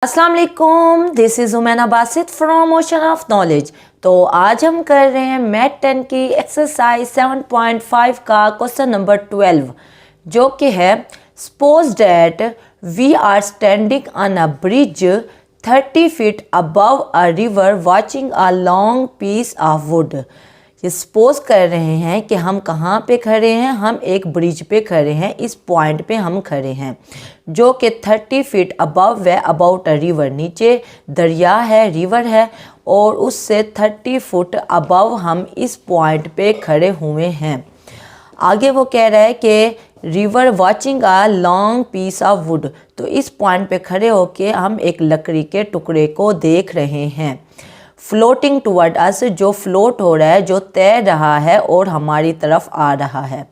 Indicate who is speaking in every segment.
Speaker 1: अस्सलाम वालेकुम, this is Umaina Basit from ocean of knowledge. तो आज हम कर रहे हैं मैथ 10 की एक्सरसाइज 7.5 का क्वेश्चन नंबर 12, जो कि है suppose that we are standing on a bridge 30 feet above a river watching a long piece of wood. ये सपोज कर रहे हैं कि हम कहाँ पे खड़े हैं, हम एक ब्रिज पे खड़े हैं, इस पॉइंट पे हम खड़े हैं जो कि 30 फीट अबव है, अबाउट अ रिवर, नीचे दरिया है, रिवर है, और उससे 30 फुट अबव हम इस पॉइंट पे खड़े हुए हैं। आगे वो कह रहा है कि river watching a long piece of wood, तो इस पॉइंट पे खड़े होके हम एक लकड़ी के टुकड़े को देख रहे हैं। फ्लोटिंग टूवर्ड अस, जो फ्लोट हो रहा है, जो तैर रहा है और हमारी तरफ आ रहा है।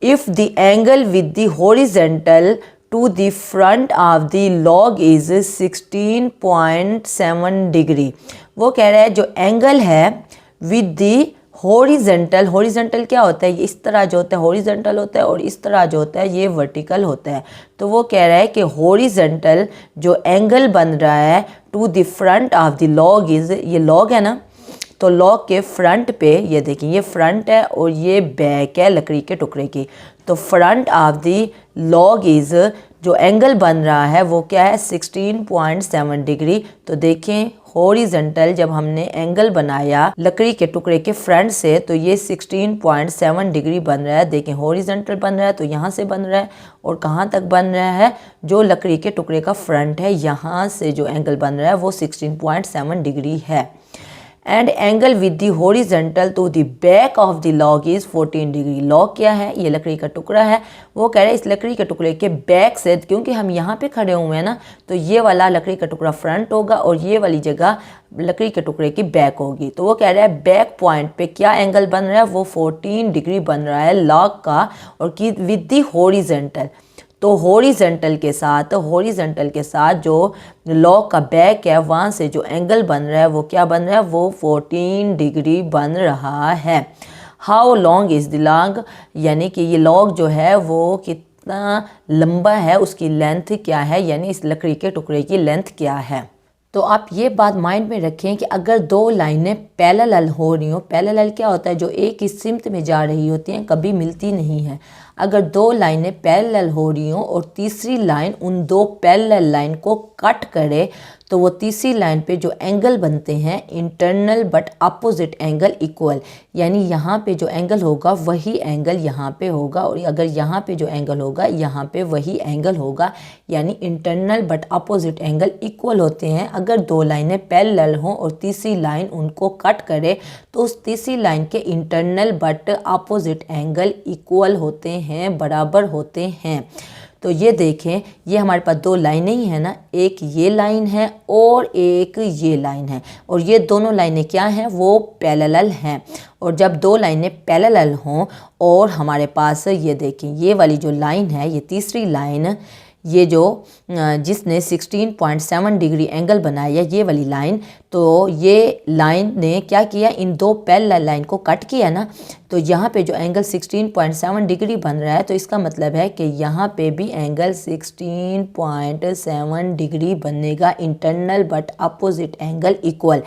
Speaker 1: If the angle with the horizontal to the front of the log is 16.7 degree, वो कह रहा है जो एंगल है विद द हॉरिजॉन्टल, हॉरिजॉन्टल क्या होता है, ये इस तरह जो होता है हॉरिजॉन्टल होता है, और इस तरह जो होता है ये वर्टिकल होता है। तो वो कह रहा है कि हॉरिजॉन्टल जो एंगल बन रहा है to the front of the log is, ये लॉग है ना, तो लॉग के फ्रंट पे ये देखिए, ये फ्रंट है और ये बैक है लकड़ी के टुकड़े की। तो front of the log is, जो एंगल बन रहा है वो क्या है, 16.7 डिग्री। तो देखें हॉरिजॉन्टल जब हमने एंगल बनाया लकड़ी के टुकड़े के फ्रंट से, तो ये 16.7 डिग्री बन रहा है। देखें हॉरिजॉन्टल बन रहा है तो यहाँ से बन रहा है, और कहाँ तक बन रहा है, जो लकड़ी के टुकड़े का फ्रंट है यहाँ से जो एंगल बन रहा है वो 16.7 डिग्री है। And angle with the horizontal to the back of the log is 14 degree. Log क्या है, ये लकड़ी का टुकड़ा है। वो कह रहे हैं इस लकड़ी के टुकड़े के बैक से, क्योंकि हम यहाँ पे खड़े हुए हैं ना, तो ये वाला लकड़ी का टुकड़ा फ्रंट होगा और ये वाली जगह लकड़ी के टुकड़े की बैक होगी। तो वो कह रहा है बैक पॉइंट पे क्या एंगल बन रहा है, वो 14 डिग्री बन रहा है लॉग का, और की विद द हॉरिजॉन्टल। तो हॉरिजॉन्टल के साथ जो लॉग का बैक है वहाँ से जो एंगल बन रहा है वो क्या बन रहा है, वो 14 डिग्री बन रहा है। How long is the log, यानी कि ये लॉग जो है वो कितना लंबा है, उसकी लेंथ क्या है, यानी इस लकड़ी के टुकड़े की लेंथ क्या है। तो आप ये बात माइंड में रखें कि अगर दो लाइनें पैरेलल हो रही हो, पैरेलल क्या होता है, जो एक ही सिमत में जा रही होती हैं, कभी मिलती नहीं है। अगर दो लाइनें पैरेलल हो रही हो और तीसरी लाइन उन दो पैरेलल लाइन को कट करे, तो वो तीसरी लाइन पे जो एंगल बनते हैं internal but opposite angle equal, यानी यहाँ पे जो एंगल होगा वही एंगल यहाँ पे होगा, और अगर यहाँ पे जो एंगल होगा यहाँ पे वही एंगल होगा, यानी internal but opposite angle equal होते हैं। अगर दो लाइनें पैरेलल हों और तीसरी लाइन उनको कट करे, तो उस तीसरी लाइन के internal but opposite angle equal होते हैं, बराबर होते हैं। तो ये देखें, ये हमारे पास दो लाइनें ही हैं ना, एक ये लाइन है और एक ये लाइन है, और ये दोनों लाइनें क्या हैं, वो पैरेलल हैं। और जब दो लाइनें पैरेलल हों और हमारे पास ये देखें, ये वाली जो लाइन है, ये तीसरी लाइन, ये जो जिसने 16.7 डिग्री एंगल बनाया, ये वाली लाइन, तो ये लाइन ने क्या किया, इन दो पैरेलल लाइन को कट किया ना, तो यहाँ पे जो एंगल 16.7 डिग्री बन रहा है, तो इसका मतलब है कि यहाँ पे भी एंगल 16.7 डिग्री बनेगा, internal but opposite angle equal.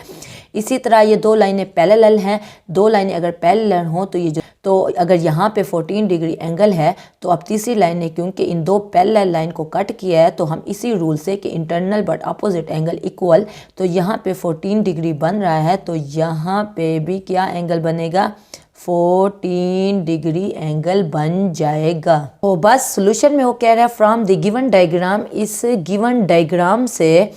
Speaker 1: इसी तरह ये दो लाइनें पैरेलल हैं, दो लाइनें अगर पैरेलल हों तो ये जो, तो अगर यहाँ पे 14 डिग्री एंगल है, तो अब तीसरी लाइन ने क्योंकि इन दो पैरेलल लाइन को कट किया है, तो हम इसी रूल से कि internal but opposite angle equal, तो यहाँ पे 14 डिग्री बन रहा है, तो यहाँ पे भी क्या एंगल बनेगा, 14 डिग्री एंगल बन जाएगा। तो बस सोल्यूशन में वो कह रहा है फ्रॉम द गिवन डायग्राम, इस गिवन डायग्राम से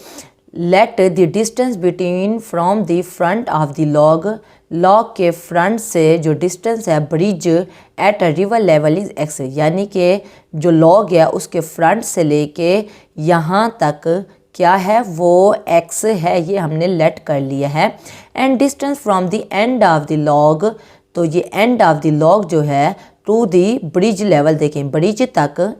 Speaker 1: let the distance between from the front of the log, log के फ्रंट से जो डिस्टेंस है bridge at a river level is x, यानी कि जो लॉग है उसके फ्रंट से लेके यहाँ तक क्या है, वो एक्स है, ये हमने लेट कर लिया है। And distance from the end of the log, तो ये एंड ऑफ द लॉग जो है टू द ब्रिज लेवल, देखें ब्रिज तक,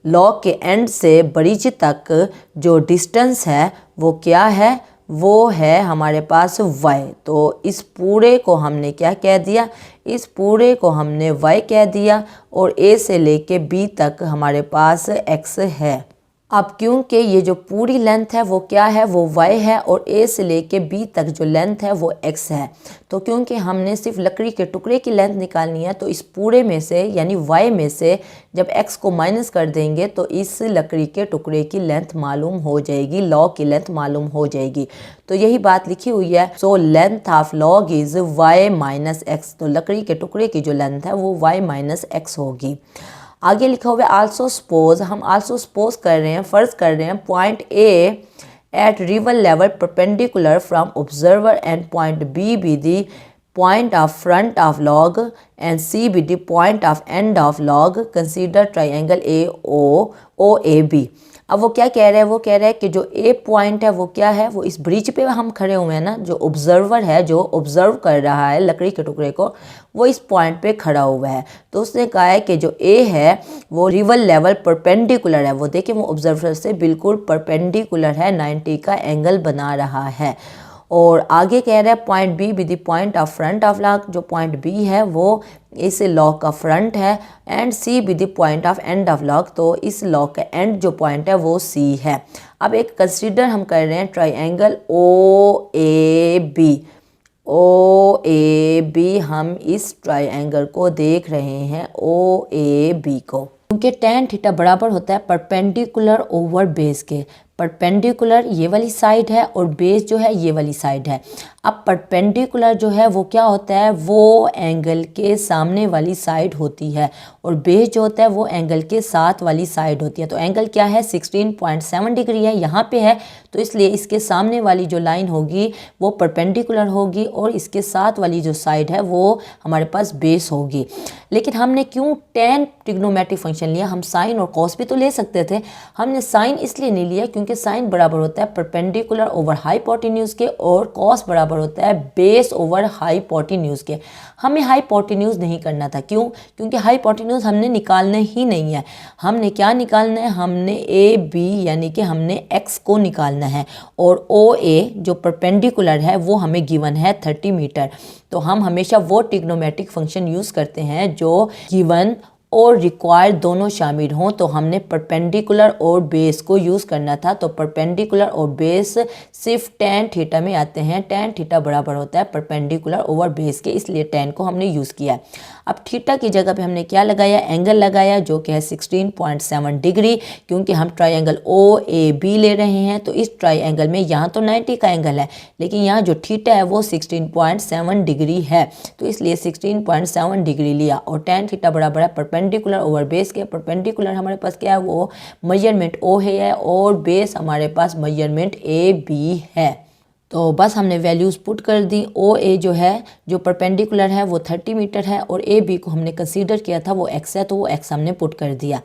Speaker 1: लॉग के एंड से ब्रिज तक जो डिस्टेंस है वो क्या है, वो है हमारे पास y। तो इस पूरे को हमने क्या कह दिया, इस पूरे को हमने y कह दिया, और a से लेके b तक हमारे पास x है। अब क्योंकि ये जो पूरी लेंथ है वो क्या है, वो y है और a से लेके b तक जो लेंथ है वो x है। तो क्योंकि हमने सिर्फ लकड़ी के टुकड़े की लेंथ निकालनी है तो इस पूरे में से यानी y में से जब x को माइनस कर देंगे तो इस लकड़ी के टुकड़े की लेंथ मालूम हो जाएगी, लॉग की लेंथ मालूम हो जाएगी। तो यही बात लिखी हुई है। So length of log is y minus x. तो लकड़ी के टुकड़े की जो लेंथ है वो y माइनस एक्स होगी। आगे लिखा हुआ है आल्सो सपोज, हम आल्सो सपोज कर रहे हैं, फ़र्ज़ कर रहे हैं point A at river level perpendicular from observer and point B be the point of front of log and C be the point of end of log, consider triangle A O A B. अब वो क्या कह रहे हैं, वो कह रहे हैं कि जो ए पॉइंट है वो क्या है, वो इस ब्रिज पे हम खड़े हुए हैं ना, जो ऑब्जर्वर है जो ऑब्जर्व कर रहा है लकड़ी के टुकड़े को, वो इस पॉइंट पे खड़ा हुआ है। तो उसने कहा है कि जो ए है वो रिवर लेवल परपेंडिकुलर है, वो देखिए वो ऑब्जर्वर से बिल्कुल परपेंडिकुलर है, 90 का एंगल बना रहा है। और आगे कह रहा है point B with the point of front of log, जो पॉइंट बी है वो इस लॉग का फ्रंट है, and C with the point of end of log, तो इस लॉग का एंड जो पॉइंट है वो सी है। अब एक कंसीडर हम कर रहे हैं ट्राइंगल ओ ए बी, हम इस ट्राइंगल को देख रहे हैं ओ ए बी को, क्योंकि tan थीटा बराबर होता है परपेंडिकुलर ओवर बेस के। परपेंडिकुलर ये वाली साइड है और बेस जो है ये वाली साइड है। अब परपेंडिकुलर जो है वो क्या होता है, वो एंगल के सामने वाली साइड होती है, और बेस जो होता है वो एंगल के साथ वाली साइड होती है। तो एंगल क्या है, 16.7 डिग्री है, यहाँ पे है, तो इसलिए इसके सामने वाली जो लाइन होगी वो परपेंडिकुलर होगी और इसके साथ वाली जो साइड है वो हमारे पास बेस होगी। लेकिन हमने क्यों tan ट्रिग्नोमेट्रिक फंक्शन लिया, हम साइन और कॉस भी तो ले सकते थे। हमने साइन इसलिए नहीं लिया क्योंकि साइन बराबर होता है परपेंडिकुलर ओवर हाइपोटेन्यूज के और कॉस बराबर होता है बेस ओवर हाइपोटेन्यूज के। हमें हाइपोटेन्यूज नहीं करना था, क्यों, क्योंकि हाइपोटेन्यूज हमने निकालना ही नहीं है। हमने क्या निकालना है, हमने ए बी यानी कि हमने एक्स को निकालना है, और ओ ए जो परपेंडिकुलर है वो हमें गिवन है 30 मीटर। तो हम हमेशा वो ट्रिग्नोमेट्रिक फंक्शन यूज़ करते हैं जो गिवन और रिक्वायर्ड दोनों शामिल हों। तो हमने परपेंडिकुलर और बेस को यूज़ करना था। तो परपेंडिकुलर और बेस सिर्फ tan थीटा में आते हैं। tan थीटा बराबर होता है परपेंडिकुलर ओवर बेस के, इसलिए tan को हमने यूज़ किया है। अब थीटा की जगह पे हमने क्या लगाया, एंगल लगाया, जो कि है 16.7 डिग्री, क्योंकि हम ट्राइंगल ओ ए बी ले रहे हैं। तो इस ट्राइंगल में यहाँ तो 90 का एंगल है, लेकिन यहाँ जो थीटा है वो 16.7 डिग्री है, तो इसलिए 16.7 डिग्री लिया। और tan थीटा बराबर है परपेंडिकुलर ओवर बेस के। परपेंडिकुलर हमारे पास क्या है, वो मेजरमेंट ओ है, और बेस हमारे पास मेजरमेंट ए बी है। तो बस हमने वैल्यूज़ पुट कर दी। ओ ए जो है, जो परपेंडिकुलर है वो 30 मीटर है, और ए बी को हमने कंसीडर किया था वो एक्स है, तो वो एक्स हमने पुट कर दिया।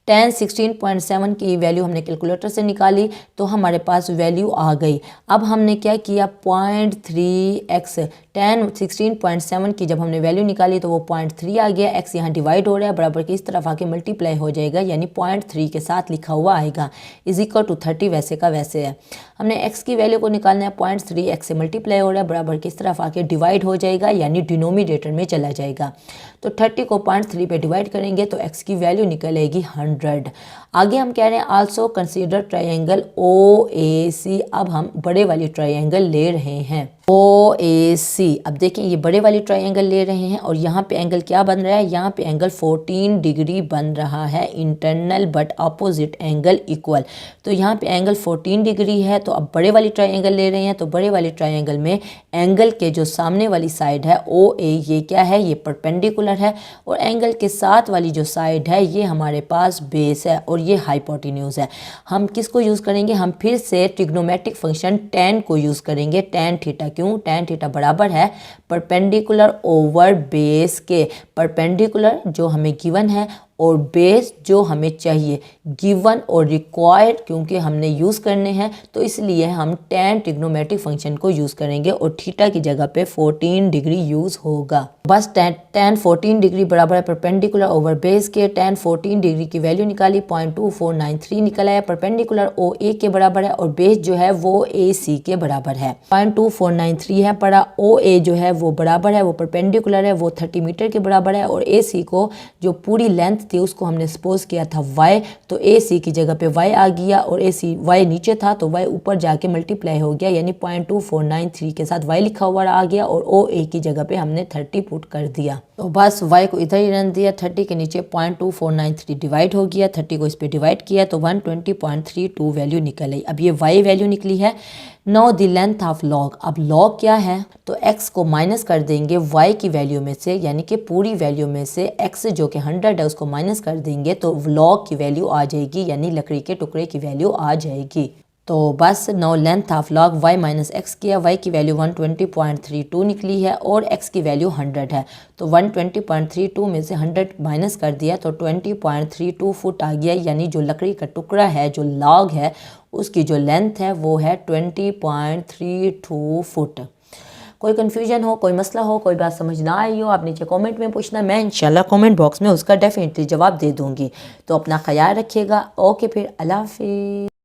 Speaker 1: tan 16.7 की वैल्यू हमने कैलकुलेटर से निकाली, तो हमारे पास वैल्यू आ गई। अब हमने क्या किया, 0.3x, tan 16.7 की जब हमने वैल्यू निकाली तो वो 0.3 आ गया। x यहाँ डिवाइड हो रहा है, बराबर की इस तरफ आके मल्टीप्लाई हो जाएगा, यानी 0.3 के साथ लिखा हुआ आएगा, इज इक्वल टू 30 वैसे का वैसे है। हमने x की वैल्यू को निकालना है, 0.3 x से मल्टीप्लाई हो रहा है, बराबर की इस तरफ आके डिवाइड हो जाएगा, यानी डिनोमिनेटर में चला जाएगा। तो 30 को 0.3 पे डिवाइड करेंगे तो x की वैल्यू निकलेगी 100। आगे हम कह रहे हैं आल्सो कंसीडर ट्राइंगल ओ ए सी। अब हम बड़े वाली ट्राइंगल ले रहे हैं ओ ए सी। अब देखें ये बड़े वाली ट्राइंगल ले रहे हैं, और यहाँ पे एंगल क्या बन रहा है, यहाँ पे एंगल 14 डिग्री बन रहा है, internal but opposite angle equal. तो यहाँ पे एंगल 14 डिग्री है। तो अब बड़े वाली ट्राइंगल ले रहे हैं, तो बड़े वाली ट्राइंगल में एंगल के जो सामने वाली साइड है ओ ए, ये क्या है, ये परपेंडिकुलर है, और एंगल के साथ वाली जो साइड है ये हमारे पास बेस है, और ये हाइपोटेन्यूज है। हम किसको यूज़ करेंगे, हम फिर से ट्रिग्नोमेट्रिक फंक्शन tan को यूज़ करेंगे, tan थीटा। क्यों, tan थीटा बराबर है परपेंडिकुलर ओवर बेस के। परपेंडिकुलर जो हमें गिवन है और बेस जो हमें चाहिए, गिवन और रिक्वायर्ड क्योंकि हमने यूज़ करने हैं, तो इसलिए हम tan ट्रिग्नोमेट्रिक फंक्शन को यूज़ करेंगे, और थीटा की जगह पे 14 डिग्री यूज़ होगा। बस tan 14 डिग्री बराबर है परपेंडिकुलर ओवर बेस के। tan 14 डिग्री की वैल्यू निकाली, 0.2493 निकला है, परपेंडिकुलर ओ ए के बराबर है, और बेस जो है वो ए सी के बराबर है। 0.2493 है पड़ा। ओ ए जो है वो बराबर है, वो परपेंडिकुलर है, वो 30 मीटर के बराबर है, और ए सी को जो पूरी लेंथ थी उसको हमने सपोज किया था y, तो ए सी की जगह पे y आ गया और ए सी y नीचे था तो y ऊपर जाके मल्टीप्लाई हो गया, यानी 0.2493 के साथ y लिखा हुआ आ गया और ओ ए की जगह पे हमने 30 पुट कर दिया। तो बस y को इधर ही रन दिया, 30 के नीचे 0.2493 डिवाइड हो गया, 30 को इस पे डिवाइड किया तो 120.32 वैल्यू निकल आई। अब ये y वैल्यू निकली है। Know the length of log, अब लॉग क्या है तो x को माइनस कर देंगे y की वैल्यू में से, यानी कि पूरी वैल्यू में से x जो कि 100 है उसको माइनस कर देंगे तो लॉग की वैल्यू आ जाएगी, यानी लकड़ी के टुकड़े की वैल्यू आ जाएगी। तो बस नो length of log y minus x किया, y की वैल्यू 120.32 निकली है और x की वैल्यू 100 है, तो 120.32 में से 100 माइनस कर दिया तो 20.32 फुट आ गया, यानी जो लकड़ी का टुकड़ा है जो लॉग है उसकी जो लेंथ है वो है 20.32 फुट। कोई कन्फ्यूजन हो, कोई मसला हो, कोई बात समझ ना आई हो, आप नीचे कमेंट में पूछना, मैं इंशाल्लाह कमेंट बॉक्स में उसका डेफिनेटली जवाब दे दूँगी। तो अपना ख्याल रखिएगा। ओके, फिर अल्लाह हाफिज़।